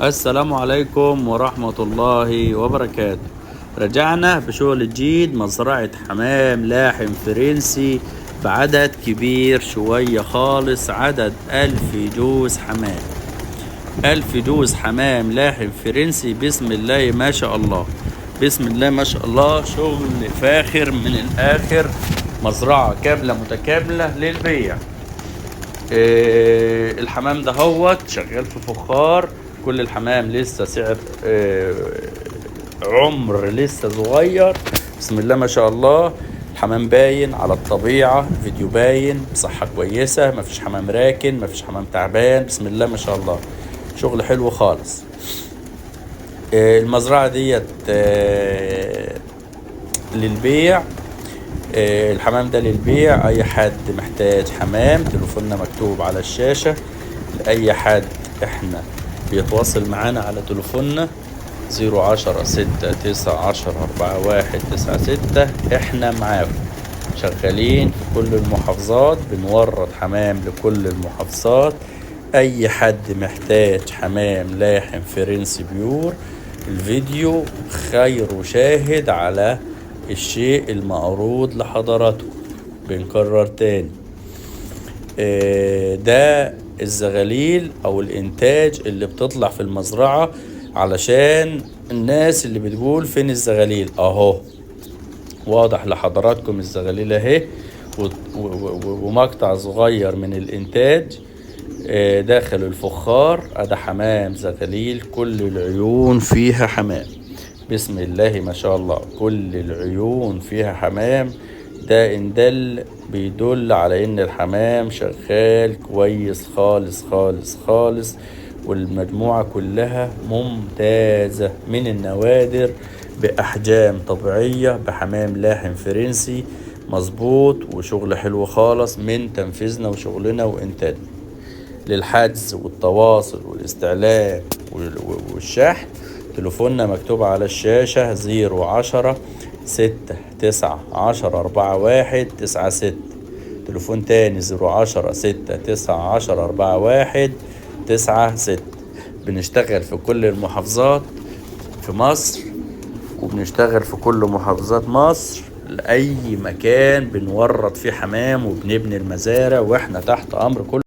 السلام عليكم ورحمة الله وبركاته. رجعنا بشغل جديد، مزرعة حمام لاحم فرنسي بعدد كبير شوية خالص، عدد 1000 جوز حمام. 1000 جوز حمام لاحم فرنسي. بسم الله ما شاء الله، بسم الله ما شاء الله. شغل فاخر من الآخر، مزرعة كاملة متكاملة للبيع. الحمام ده هوت شغال في فخار. كل الحمام لسه سعر عمر لسه صغير. بسم الله ما شاء الله. الحمام باين على الطبيعة، فيديو باين بصحة كويسة، مفيش حمام راكن، مفيش حمام تعبان. بسم الله ما شاء الله، شغل حلو خالص. المزرعة ديت للبيع. الحمام ده للبيع. اي حد محتاج حمام تليفوننا مكتوب على الشاشة. لأي حد احنا بيتواصل معانا على تليفوننا 010-6-9-10-41-96. احنا معاكم شغالين في كل المحافظات، بنورد حمام لكل المحافظات. اي حد محتاج حمام لاحم فرنسي بيور، الفيديو خير شاهد على الشيء المعروض لحضراتكم. بنكرر تاني، ده الزغاليل او الانتاج اللي بتطلع في المزرعة، علشان الناس اللي بتقول فين الزغاليل. اهو واضح لحضراتكم الزغاليل اهي، ومقطع صغير من الانتاج داخل الفخار. ادي حمام زغاليل، كل العيون فيها حمام. بسم الله ما شاء الله، كل العيون فيها حمام. ده إن دل بيدل على ان الحمام شغال كويس خالص خالص خالص، والمجموعة كلها ممتازة. من النوادر بأحجام طبيعية بحمام لاحم فرنسي مظبوط، وشغل حلو خالص من تنفيذنا وشغلنا وإنتاجنا. للحجز والتواصل والاستعلام والشحن تليفوننا مكتوب على الشاشة 010-6-9-10-41-96. تليفون تاني 010-6-9-10-41-96. بنشتغل في كل المحافظات في مصر، وبنشتغل في كل محافظات مصر. لأي مكان بنورد فيه حمام وبنبني المزارع، واحنا تحت أمر كل